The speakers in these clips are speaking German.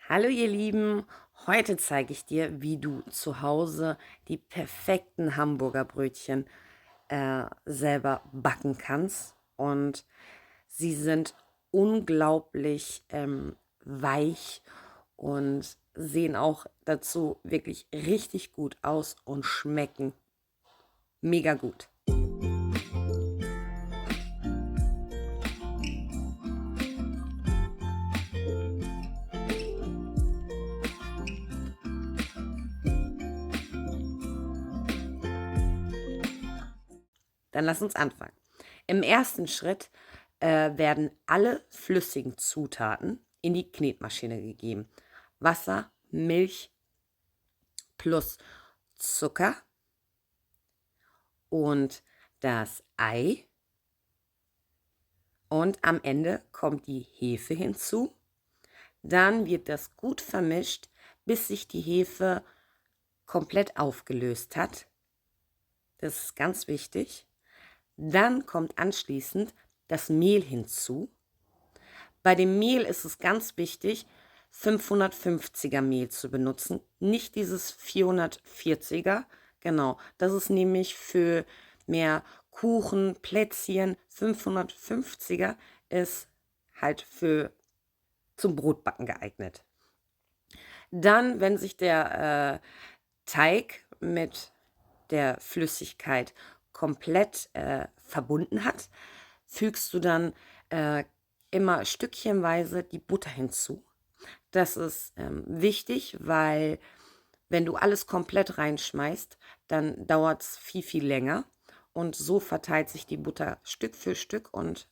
Hallo ihr Lieben, heute zeige ich dir, wie du zu Hause die perfekten Hamburger Brötchen selber backen kannst. Und sie sind unglaublich weich und sehen auch dazu wirklich richtig gut aus und schmecken mega gut. Dann lass uns anfangen. Im ersten Schritt werden alle flüssigen Zutaten in die Knetmaschine gegeben. Wasser, Milch plus Zucker und das Ei. Und am Ende kommt die Hefe hinzu. Dann wird das gut vermischt, bis sich die Hefe komplett aufgelöst hat. Das ist ganz wichtig. Dann kommt anschließend das Mehl hinzu. Bei dem Mehl ist es ganz wichtig, 550er Mehl zu benutzen, nicht dieses 440er. Genau, das ist nämlich für mehr Kuchen, Plätzchen. 550er ist halt für zum Brotbacken geeignet. Dann, wenn sich der Teig mit der Flüssigkeit komplett verbunden hat, fügst du dann immer stückchenweise die Butter hinzu. Das ist wichtig, weil wenn du alles komplett reinschmeißt, dann dauert es viel, viel länger. Und so verteilt sich die Butter Stück für Stück und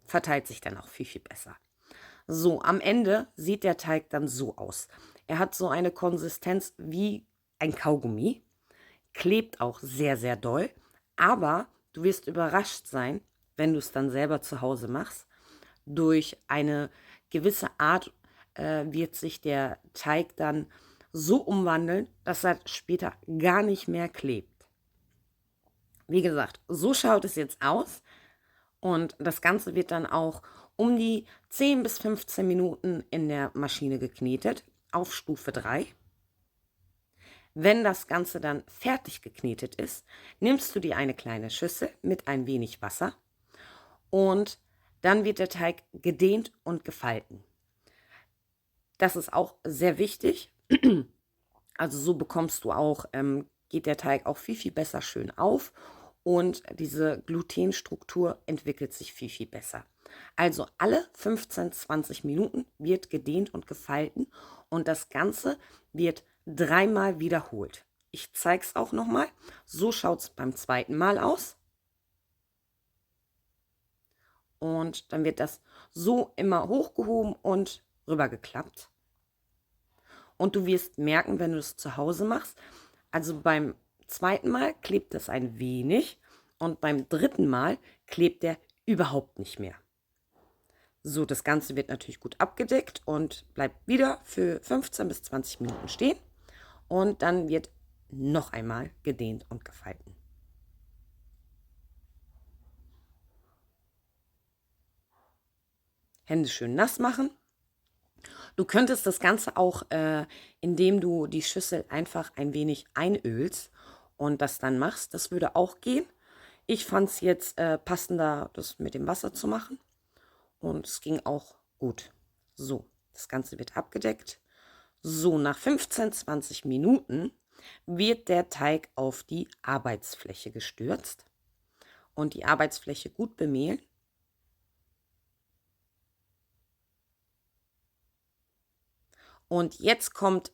verteilt sich dann auch viel, viel besser. So, am Ende sieht der Teig dann so aus. Er hat so eine Konsistenz wie ein Kaugummi, klebt auch sehr, sehr doll, aber du wirst überrascht sein, wenn du es dann selber zu Hause machst. Durch eine gewisse Art wird sich der Teig dann so umwandeln, dass er später gar nicht mehr klebt. Wie gesagt, so schaut es jetzt aus und das Ganze wird dann auch um die 10 bis 15 Minuten in der Maschine geknetet auf Stufe 3. Wenn das Ganze dann fertig geknetet ist, nimmst du dir eine kleine Schüssel mit ein wenig Wasser und dann wird der Teig gedehnt und gefalten. Das ist auch sehr wichtig. Also so bekommst du auch, geht der Teig auch viel, viel besser schön auf und diese Glutenstruktur entwickelt sich viel, viel besser. Also alle 15, 20 Minuten wird gedehnt und gefalten und das Ganze wird dreimal wiederholt. Ich zeige es auch nochmal. So schaut es beim zweiten Mal aus. Und dann wird das so immer hochgehoben und rübergeklappt. Und du wirst merken, wenn du es zu Hause machst, also beim zweiten Mal klebt es ein wenig und beim dritten Mal klebt der überhaupt nicht mehr. So, das Ganze wird natürlich gut abgedeckt und bleibt wieder für 15 bis 20 Minuten stehen. Und dann wird noch einmal gedehnt und gefalten. Hände schön nass machen. Du könntest das Ganze auch, indem du die Schüssel einfach ein wenig einölst und das dann machst. Das würde auch gehen. Ich fand es jetzt passender, das mit dem Wasser zu machen. Und es ging auch gut. So, das Ganze wird abgedeckt. So, nach 15, 20 Minuten wird der Teig auf die Arbeitsfläche gestürzt und die Arbeitsfläche gut bemehlen. Und jetzt kommt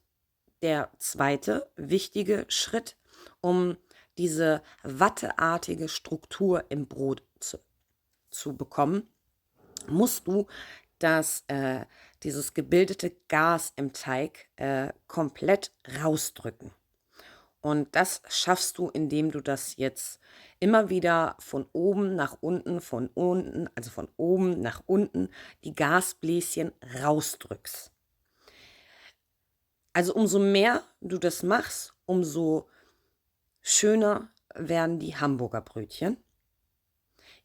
der zweite wichtige Schritt, um diese watteartige Struktur im Brot zu bekommen, musst du dieses gebildete Gas im Teig komplett rausdrücken. Und das schaffst du, indem du das jetzt immer wieder von oben nach unten, also von oben nach unten, die Gasbläschen rausdrückst. Also umso mehr du das machst, umso schöner werden die Hamburger Brötchen.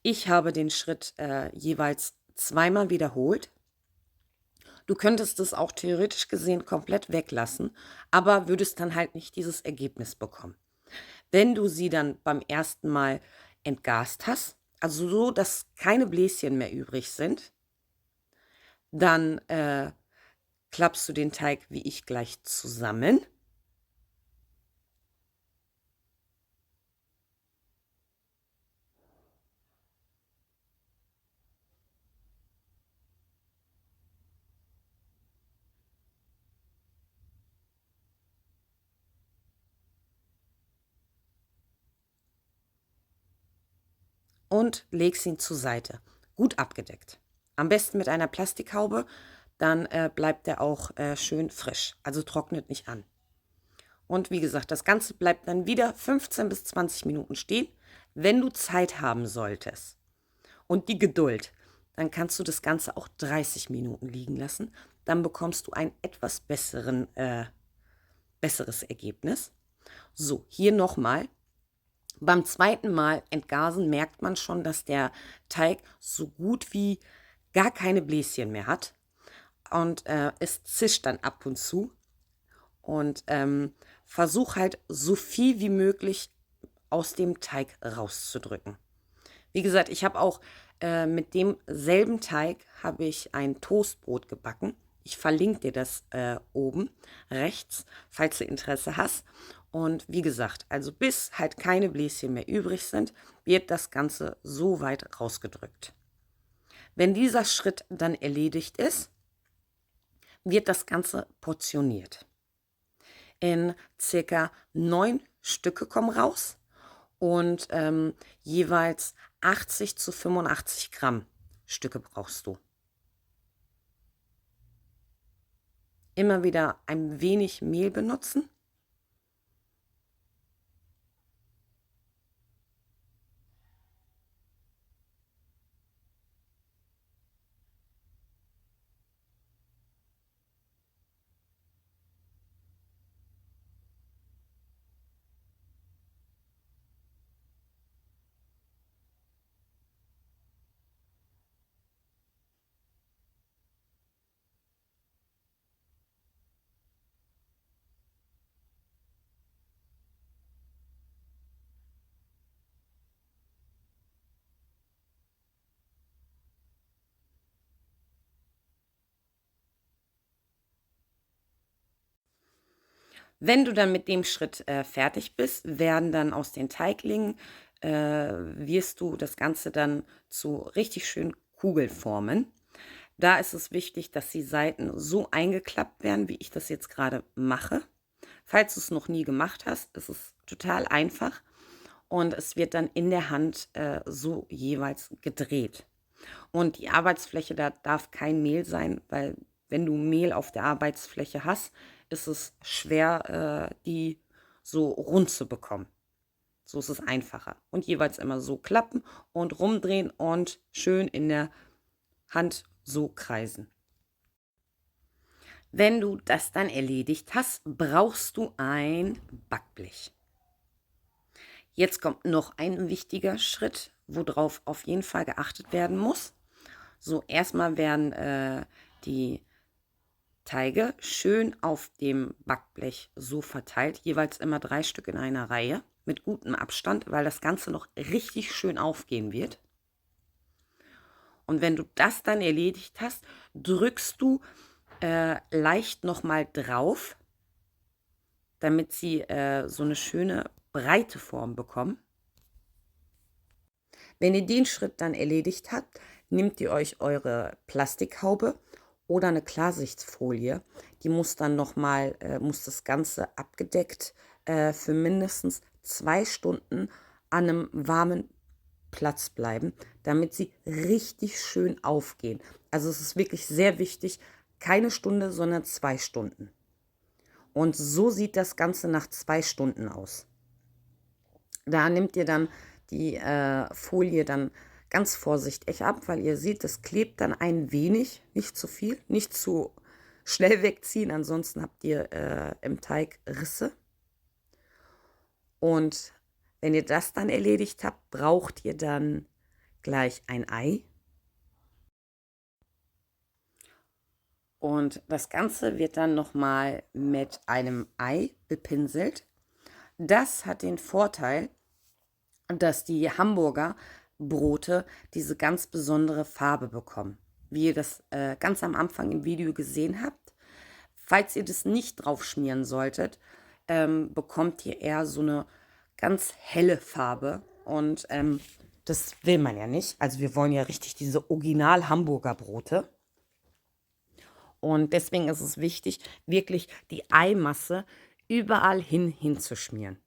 Ich habe den Schritt jeweils zweimal wiederholt. Du könntest es auch theoretisch gesehen komplett weglassen, aber würdest dann halt nicht dieses Ergebnis bekommen. Wenn du sie dann beim ersten Mal entgast hast, also so, dass keine Bläschen mehr übrig sind, dann klappst du den Teig wie ich gleich zusammen. Und legst ihn zur Seite. Gut abgedeckt. Am besten mit einer Plastikhaube, dann bleibt er auch schön frisch, also trocknet nicht an. Und wie gesagt, das Ganze bleibt dann wieder 15 bis 20 Minuten stehen. Wenn du Zeit haben solltest und die Geduld, dann kannst du das Ganze auch 30 Minuten liegen lassen. Dann bekommst du ein etwas besseres Ergebnis. So, hier nochmal. Beim zweiten Mal entgasen merkt man schon, dass der Teig so gut wie gar keine Bläschen mehr hat. Und es zischt dann ab und zu. Und versuch halt so viel wie möglich aus dem Teig rauszudrücken. Wie gesagt, ich habe auch mit demselben Teig habe ich ein Toastbrot gebacken. Ich verlinke dir das oben rechts, falls du Interesse hast. Und wie gesagt, also bis halt keine Bläschen mehr übrig sind, wird das Ganze so weit rausgedrückt. Wenn dieser Schritt dann erledigt ist, wird das Ganze portioniert. In circa 9 Stücke kommen raus und jeweils 80 zu 85 Gramm Stücke brauchst du. Immer wieder ein wenig Mehl benutzen. Wenn du dann mit dem Schritt fertig bist, werden dann aus den Teiglingen, wirst du das Ganze dann zu richtig schönen Kugelformen. Da ist es wichtig, dass die Seiten so eingeklappt werden, wie ich das jetzt gerade mache. Falls du es noch nie gemacht hast, ist es total einfach und es wird dann in der Hand so jeweils gedreht. Und die Arbeitsfläche, da darf kein Mehl sein, weil wenn du Mehl auf der Arbeitsfläche hast, ist es schwer, die so rund zu bekommen. So ist es einfacher. Und jeweils immer so klappen und rumdrehen und schön in der Hand so kreisen. Wenn du das dann erledigt hast, brauchst du ein Backblech. Jetzt kommt noch ein wichtiger Schritt, worauf auf jeden Fall geachtet werden muss. So, erstmal werden die Teige schön auf dem Backblech so verteilt, jeweils immer 3 Stück in einer Reihe mit gutem Abstand, weil das Ganze noch richtig schön aufgehen wird. Und wenn du das dann erledigt hast, drückst du leicht nochmal drauf, damit sie so eine schöne breite Form bekommen. Wenn ihr den Schritt dann erledigt habt, nehmt ihr euch eure Plastikhaube oder eine Klarsichtfolie. Die muss dann nochmal, muss das Ganze abgedeckt für mindestens 2 Stunden an einem warmen Platz bleiben, damit sie richtig schön aufgehen. Also es ist wirklich sehr wichtig, keine Stunde, sondern 2 Stunden. Und so sieht das Ganze nach 2 Stunden aus. Da nehmt ihr dann die Folie dann ganz vorsichtig ab, weil ihr seht, es klebt dann ein wenig, nicht zu viel, nicht zu schnell wegziehen, ansonsten habt ihr im Teig Risse. Und wenn ihr das dann erledigt habt, braucht ihr dann gleich ein Ei. Und das Ganze wird dann nochmal mit einem Ei bepinselt. Das hat den Vorteil, dass die Hamburger Brote diese ganz besondere Farbe bekommen, wie ihr das ganz am Anfang im Video gesehen habt. Falls ihr das nicht drauf schmieren solltet, bekommt ihr eher so eine ganz helle Farbe und das will man ja nicht. Also wir wollen ja richtig diese Original Hamburger Brote. Und deswegen ist es wichtig, wirklich die Eimasse überall hinzuschmieren.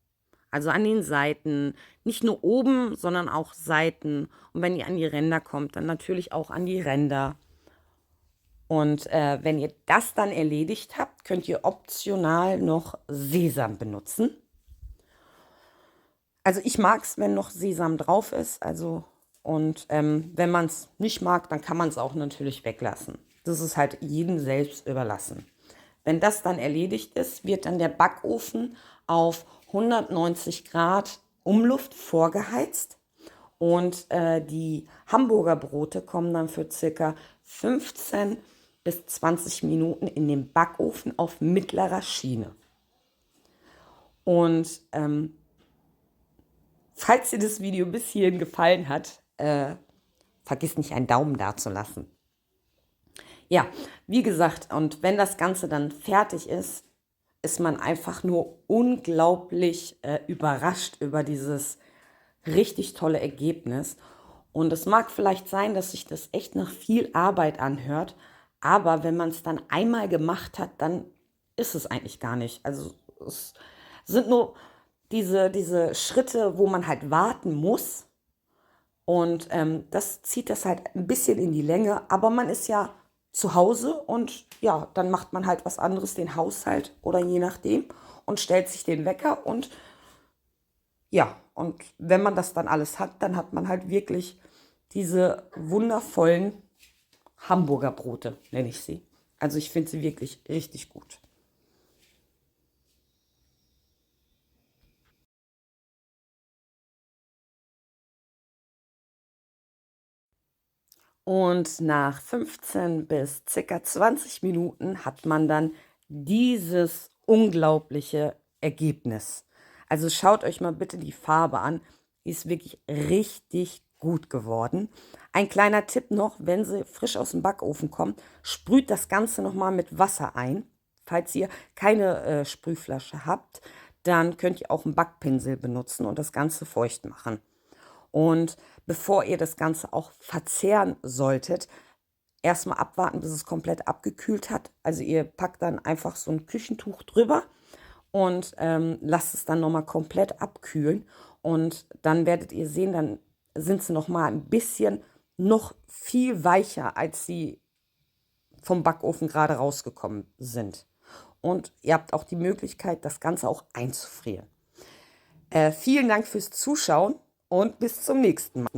Also an den Seiten, nicht nur oben, sondern auch Seiten. Und wenn ihr an die Ränder kommt, dann natürlich auch an die Ränder. Und wenn ihr das dann erledigt habt, könnt ihr optional noch Sesam benutzen. Also ich mag es, wenn noch Sesam drauf ist. Und wenn man es nicht mag, dann kann man es auch natürlich weglassen. Das ist halt jedem selbst überlassen. Wenn das dann erledigt ist, wird dann der Backofen auf 190 Grad Umluft vorgeheizt. Und die Hamburger Brote kommen dann für circa 15 bis 20 Minuten in den Backofen auf mittlerer Schiene. Und falls dir das Video bis hierhin gefallen hat, vergiss nicht einen Daumen da zu lassen. Ja, wie gesagt, und wenn das Ganze dann fertig ist, ist man einfach nur unglaublich überrascht über dieses richtig tolle Ergebnis. Und es mag vielleicht sein, dass sich das echt nach viel Arbeit anhört, aber wenn man es dann einmal gemacht hat, dann ist es eigentlich gar nicht. Also es sind nur diese Schritte, wo man halt warten muss. Und das zieht das halt ein bisschen in die Länge, aber man ist ja zu Hause und ja, dann macht man halt was anderes, den Haushalt oder je nachdem und stellt sich den Wecker und ja, und wenn man das dann alles hat, dann hat man halt wirklich diese wundervollen Hamburger Brote, nenne ich sie. Also ich finde sie wirklich richtig gut. Und nach 15 bis circa 20 Minuten hat man dann dieses unglaubliche Ergebnis. Also schaut euch mal bitte die Farbe an. Die ist wirklich richtig gut geworden. Ein kleiner Tipp noch, wenn sie frisch aus dem Backofen kommen, sprüht das Ganze nochmal mit Wasser ein. Falls ihr keine Sprühflasche habt, dann könnt ihr auch einen Backpinsel benutzen und das Ganze feucht machen. Und bevor ihr das Ganze auch verzehren solltet, erstmal abwarten, bis es komplett abgekühlt hat. Also ihr packt dann einfach so ein Küchentuch drüber und lasst es dann nochmal komplett abkühlen. Und dann werdet ihr sehen, dann sind sie nochmal ein bisschen noch viel weicher, als sie vom Backofen gerade rausgekommen sind. Und ihr habt auch die Möglichkeit, das Ganze auch einzufrieren. Vielen Dank fürs Zuschauen und bis zum nächsten Mal.